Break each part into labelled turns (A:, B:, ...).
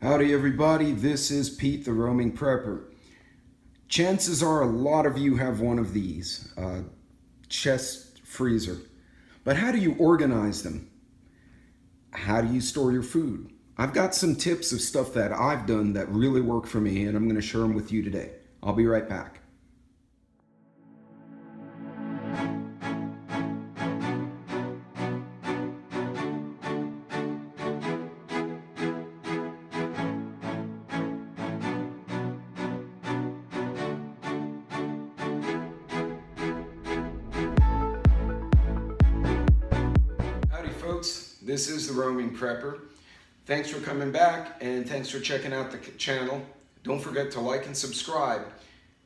A: Howdy everybody, this is Pete the Roaming Prepper. Chances are a lot of you have one of these, chest freezer. But how do you organize them? How do you store your food? I've got some tips of stuff that I've done that really work for me, and I'm going to share them with you today. I'll be right back. This is the Roaming Prepper. Thanks for coming back and thanks for checking out the channel. Don't forget to like and subscribe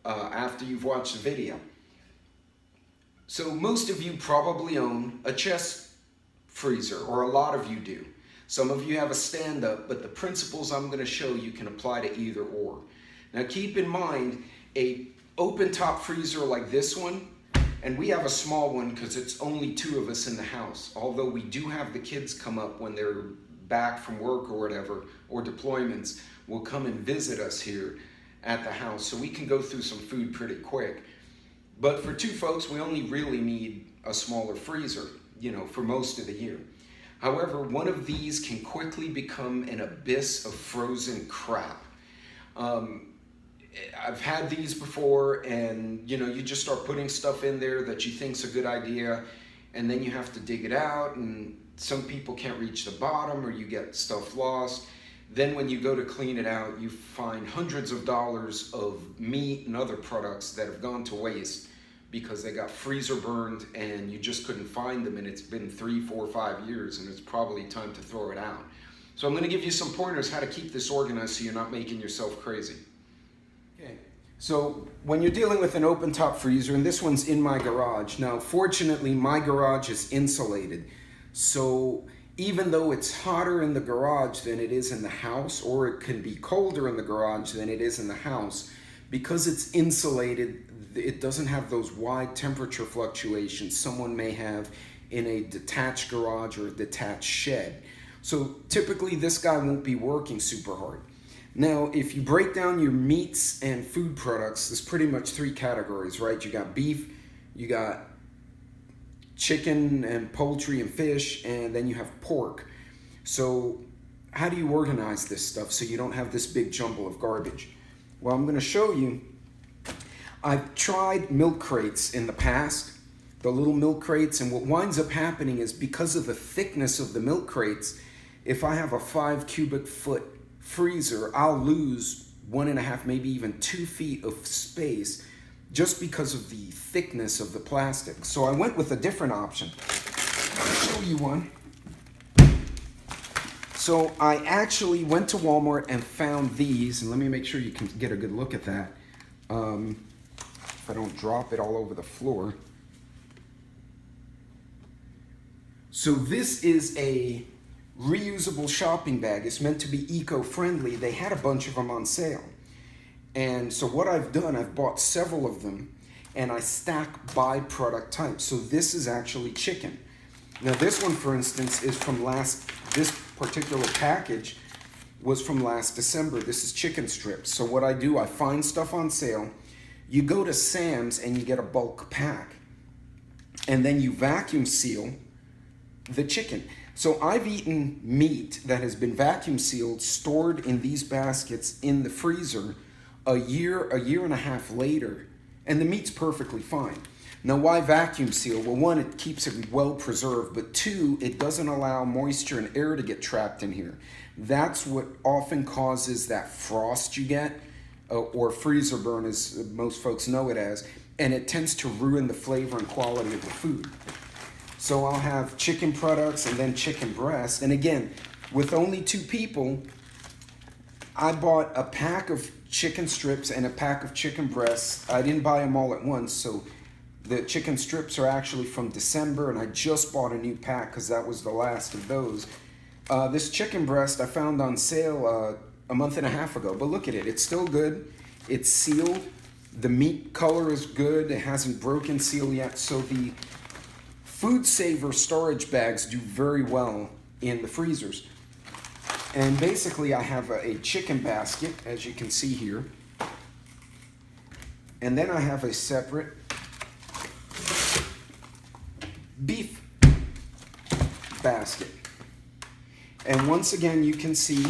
A: after you've watched the video. So most of you probably own a chest freezer, or a lot of you do. Some of you have a stand-up, but the principles I'm going to show you can apply to either or. Now keep in mind, a open top freezer like this one, and we have a small one because it's only 2 of us in the house. Although we do have the kids come up when they're back from work or whatever, or deployments, will come and visit us here at the house. So we can go through some food pretty quick. But for 2 folks, we only really need a smaller freezer, for most of the year. However, one of these can quickly become an abyss of frozen crap. I've had these before, and you just start putting stuff in there that you think's a good idea, and then you have to dig it out, and some people can't reach the bottom, or you get stuff lost. Then when you go to clean it out, you find hundreds of dollars of meat and other products that have gone to waste because they got freezer burned and you just couldn't find them, and it's been 3, 4, 5 years, and it's probably time to throw it out. So I'm going to give you some pointers how to keep this organized so you're not making yourself crazy. Okay, so when you're dealing with an open top freezer, and this one's in my garage. Now, fortunately, my garage is insulated. So even though it's hotter in the garage than it is in the house, or it can be colder in the garage than it is in the house, because it's insulated, it doesn't have those wide temperature fluctuations someone may have in a detached garage or a detached shed. So typically this guy won't be working super hard. Now, if you break down your meats and food products, there's pretty much 3 categories, right? You got beef, you got chicken and poultry and fish, and then you have pork. So how do you organize this stuff so you don't have this big jumble of garbage? Well, I'm going to show you. I've tried milk crates in the past, the little milk crates, and what winds up happening is because of the thickness of the milk crates, if I have a 5 cubic foot freezer, I'll lose 1.5, maybe even 2 feet of space just because of the thickness of the plastic. So I went with a different option. I'll show you one. So I actually went to Walmart and found these, and let me make sure you can get a good look at that. If I don't drop it all over the floor. So this is a reusable shopping bag. It's meant to be eco-friendly. They had a bunch of them on sale. And so what I've done, I've bought several of them, and I stack by product type. So this is actually chicken. Now this one, for instance, is from this particular package was from last December. This is chicken strips. So what I do, I find stuff on sale. You go to Sam's and you get a bulk pack. And then you vacuum seal the chicken. So I've eaten meat that has been vacuum sealed, stored in these baskets in the freezer a year and a half later, and the meat's perfectly fine. Now, why vacuum seal? Well, 1, it keeps it well preserved, but 2, it doesn't allow moisture and air to get trapped in here. That's what often causes that frost you get, or freezer burn, as most folks know it as, and it tends to ruin the flavor and quality of the food. So I'll have chicken products and then chicken breast. And again, with only 2 people, I bought a pack of chicken strips and a pack of chicken breasts. I didn't buy them all at once, so the chicken strips are actually from December, and I just bought a new pack because that was the last of those. This chicken breast I found on sale a month and a half ago, but look at it. It's still good. It's sealed. The meat color is good. It hasn't broken seal yet, so the Food saver storage bags do very well in the freezers. And basically I have a chicken basket, as you can see here. And then I have a separate beef basket. And once again, you can see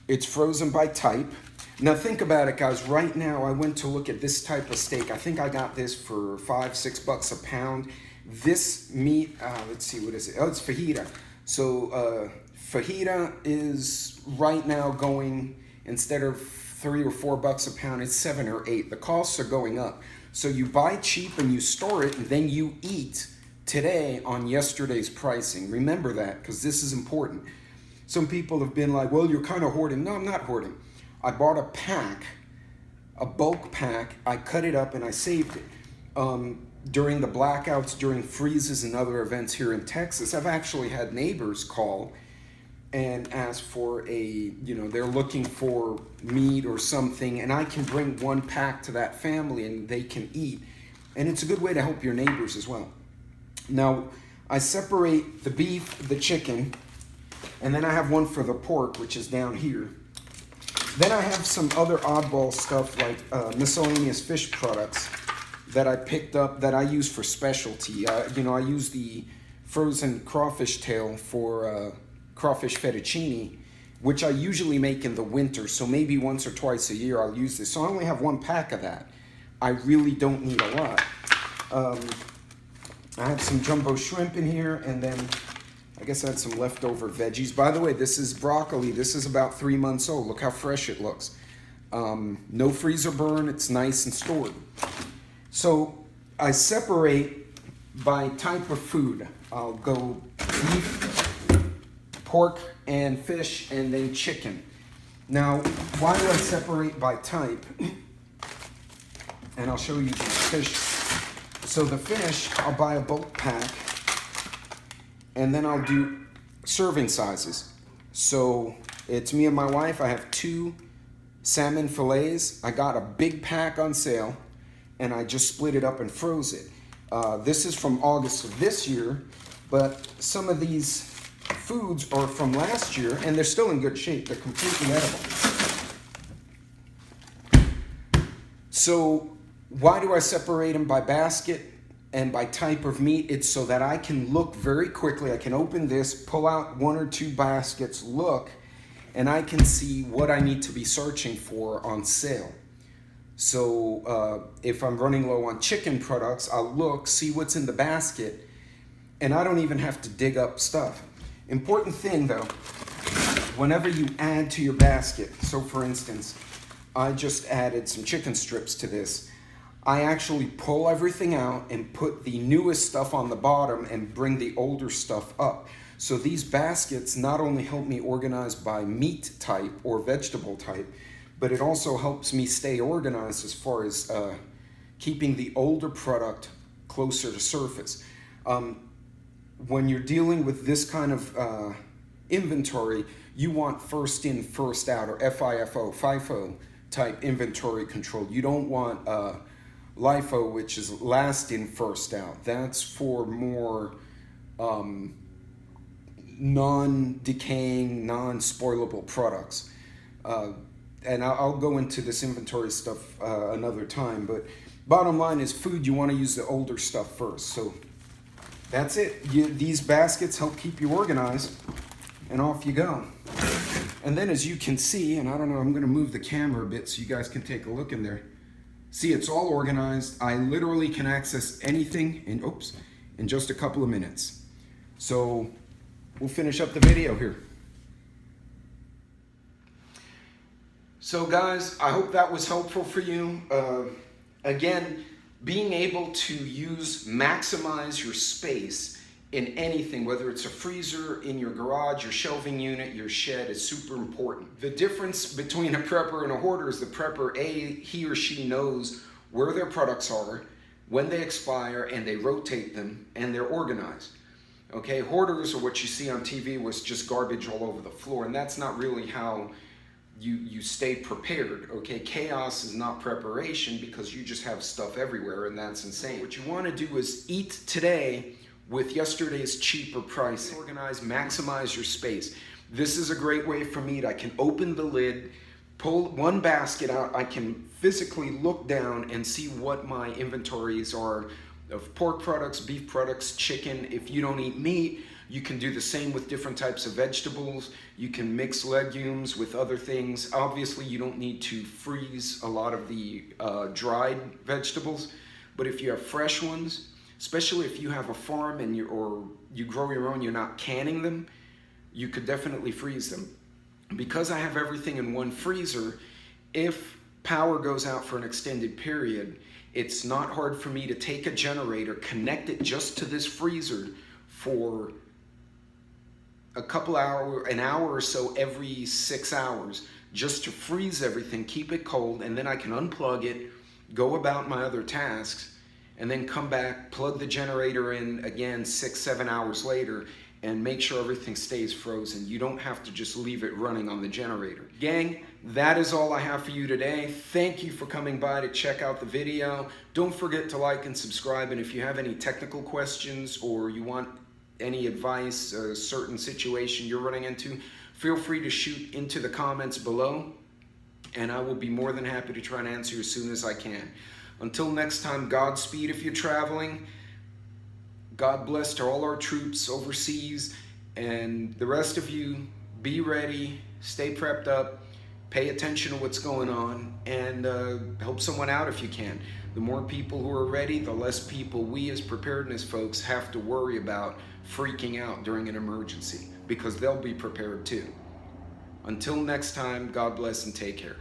A: it's frozen by type. Now think about it, guys. Right now, I went to look at this type of steak. I think I got this for $5-6 a pound. This meat, let's see, what is it? Oh, it's fajita. So fajita is right now going, instead of $3 or $4 a pound, it's $7 or $8. The costs are going up. So you buy cheap and you store it, and then you eat today on yesterday's pricing. Remember that, because this is important. Some people have been like, well, you're kind of hoarding. No, I'm not hoarding. I bought a pack, a bulk pack. I cut it up and I saved it. During the blackouts, during freezes and other events here in Texas, I've actually had neighbors call and ask for they're looking for meat or something, and I can bring one pack to that family and they can eat. And it's a good way to help your neighbors as well. Now, I separate the beef, the chicken, and then I have one for the pork, which is down here. Then I have some other oddball stuff like miscellaneous fish products that I picked up that I use for specialty. I use the frozen crawfish tail for crawfish fettuccine, which I usually make in the winter. So maybe once or twice a year I'll use this. So I only have one pack of that. I really don't need a lot. I have some jumbo shrimp in here, and then I guess I had some leftover veggies. By the way, this is broccoli. This is about 3 months old. Look how fresh it looks. No freezer burn. It's nice and stored. So I separate by type of food. I'll go beef, pork, and fish, and then chicken. Now, why do I separate by type? And I'll show you the fish. So the fish, I'll buy a bulk pack, and then I'll do serving sizes. So it's me and my wife. I have 2 salmon fillets. I got a big pack on sale, and I just split it up and froze it. This is from August of this year, but some of these foods are from last year, and they're still in good shape. They're completely edible. So why do I separate them by basket and by type of meat? It's so that I can look very quickly. I can open this, pull out 1 or 2 baskets, look, and I can see what I need to be searching for on sale. So if I'm running low on chicken products, I'll look, see what's in the basket, and I don't even have to dig up stuff. Important thing though, whenever you add to your basket, so for instance, I just added some chicken strips to this. I actually pull everything out and put the newest stuff on the bottom and bring the older stuff up. So these baskets not only help me organize by meat type or vegetable type, but it also helps me stay organized as far as keeping the older product closer to surface. When you're dealing with this kind of inventory, you want first in, first out, or FIFO type inventory control. You don't want LIFO, which is last in, first out. That's for more non-decaying, non-spoilable products. And I'll go into this inventory stuff another time, but bottom line is food, you want to use the older stuff first. So that's it. These baskets help keep you organized, and off you go. And then as you can see, and I don't know, I'm going to move the camera a bit so you guys can take a look in there. See, it's all organized. I literally can access anything in just a couple of minutes. So we'll finish up the video here. So guys, I hope that was helpful for you. Again, being able to maximize your space in anything, whether it's a freezer, in your garage, your shelving unit, your shed, is super important. The difference between a prepper and a hoarder is the prepper, he or she knows where their products are, when they expire, and they rotate them, and they're organized. Okay, hoarders, or what you see on TV, was just garbage all over the floor, and that's not really how you stay prepared. Okay, chaos is not preparation, because you just have stuff everywhere, and that's insane. What you want to do is eat today with yesterday's cheaper pricing. Organize, maximize your space. This is a great way for me. I can open the lid, pull one basket out. I can physically look down and see what my inventories are of pork products, beef products, chicken. If you don't eat meat, you can do the same with different types of vegetables. You can mix legumes with other things. Obviously, you don't need to freeze a lot of the dried vegetables, but if you have fresh ones, especially if you have a farm and you grow your own, you're not canning them, you could definitely freeze them. Because I have everything in one freezer, if power goes out for an extended period, it's not hard for me to take a generator, connect it just to this freezer for a couple hours, an hour or so every 6 hours, just to freeze everything, keep it cold, and then I can unplug it, go about my other tasks, and then come back, plug the generator in again 6-7 hours later, and make sure everything stays frozen. You don't have to just leave it running on the generator. Gang, that is all I have for you today. Thank you for coming by to check out the video. Don't forget to like and subscribe, and if you have any technical questions or you want any advice, a certain situation you're running into, feel free to shoot into the comments below, and I will be more than happy to try and answer as soon as I can. Until next time, Godspeed if you're traveling. God bless to all our troops overseas, and the rest of you, be ready, stay prepped up, pay attention to what's going on, and help someone out if you can. The more people who are ready, the less people we as preparedness folks have to worry about freaking out during an emergency, because they'll be prepared too. Until next time, God bless and take care.